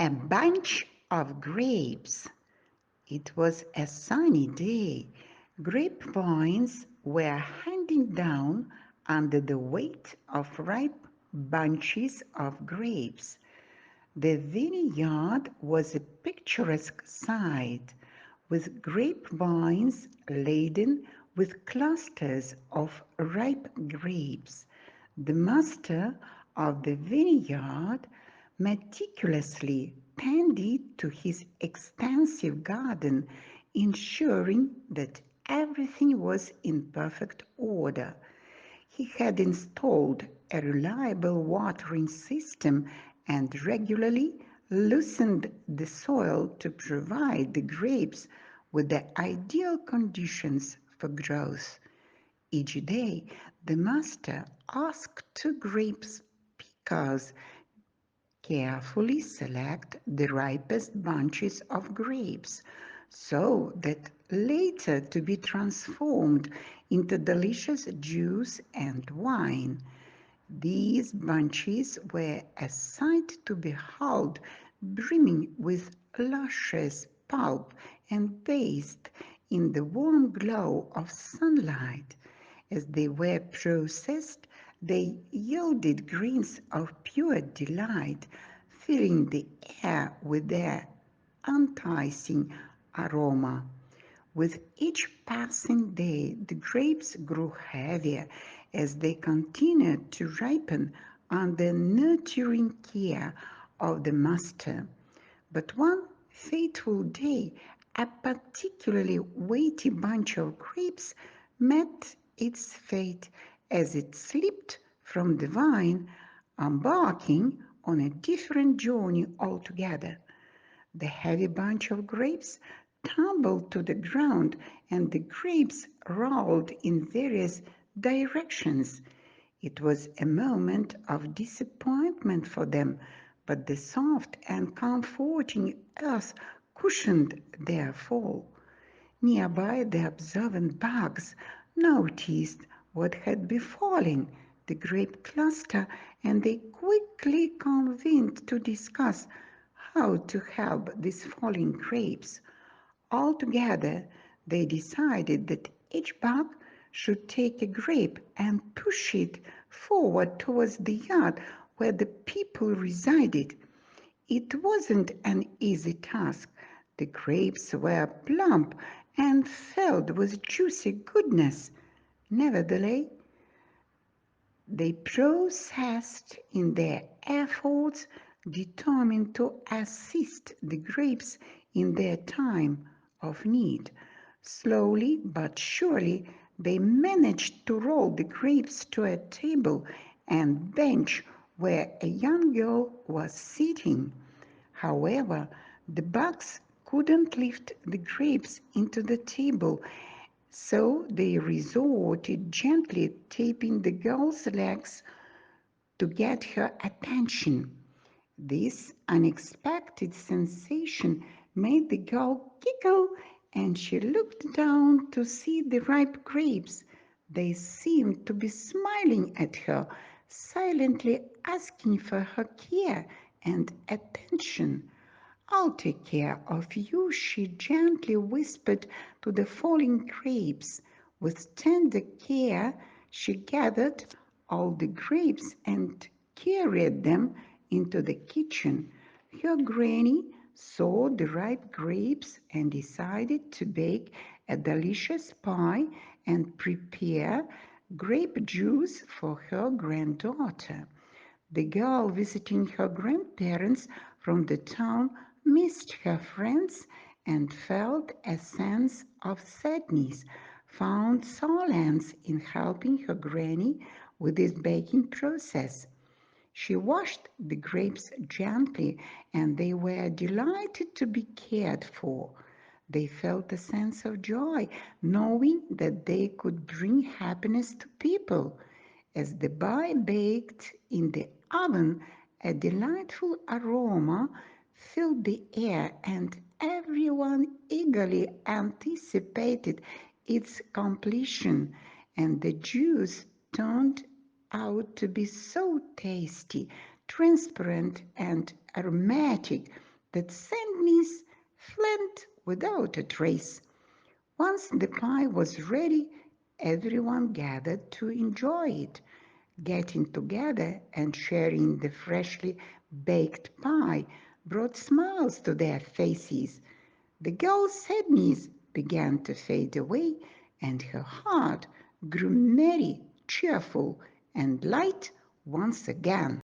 A bunch of grapes. It was a sunny day. Grapevines were hanging down under the weight of ripe bunches of grapes. The vineyard was a picturesque sight, with grapevines laden with clusters of ripe grapes. The master of the vineyard meticulously tended to his extensive garden, ensuring that everything was in perfect order. He had installed a reliable watering system and regularly loosened the soil to provide the grapes with the ideal conditions for growth. Each day, the master asked two grapes pickers carefully select the ripest bunches of grapes so that later to be transformed into delicious juice and wine. These bunches were a sight to behold, brimming with luscious pulp and bathed in the warm glow of sunlight. As they were processed, they yielded grains of pure delight, filling the air with their enticing aroma. With each passing day, the grapes grew heavier as they continued to ripen under nurturing care of the master. But one fateful day, a particularly weighty bunch of grapes met its fate as it slipped from the vine, embarking on a different journey altogether. The heavy bunch of grapes tumbled to the ground, and the grapes rolled in various directions. It was a moment of disappointment for them, but the soft and comforting earth cushioned their fall. Nearby, the observant bugs noticed what had befallen the grape cluster, and they quickly convened to discuss how to help these falling grapes. Altogether, they decided that each bug should take a grape and push it forward towards the yard where the people resided. It wasn't an easy task. The grapes were plump and filled with juicy goodness. Nevertheless, they processed in their efforts, determined to assist the grapes in their time of need. Slowly but surely, they managed to roll the grapes to a table and bench where a young girl was sitting. However, the bugs couldn't lift the grapes into the table, so they resorted gently tapping the girl's legs to get her attention. This unexpected sensation made the girl giggle, and she looked down to see the ripe grapes. They seemed to be smiling at her, silently asking for her care and attention. "I'll take care of you," she gently whispered to the falling grapes. With tender care, she gathered all the grapes and carried them into the kitchen. Her granny saw the ripe grapes and decided to bake a delicious pie and prepare grape juice for her granddaughter. The girl visiting her grandparents from the town missed her friends and felt a sense of sadness, found solace in helping her granny with this baking process. She washed the grapes gently, and they were delighted to be cared for. They felt a sense of joy, knowing that they could bring happiness to people. As the pie baked in the oven, a delightful aroma filled the air, and everyone eagerly anticipated its completion, and the juice turned out to be so tasty, transparent, and aromatic that sadness fled without a trace. Once the pie was ready, everyone gathered to enjoy it. Getting together and sharing the freshly baked pie brought smiles to their faces. The girl's sadness began to fade away, and her heart grew merry, cheerful, and light once again.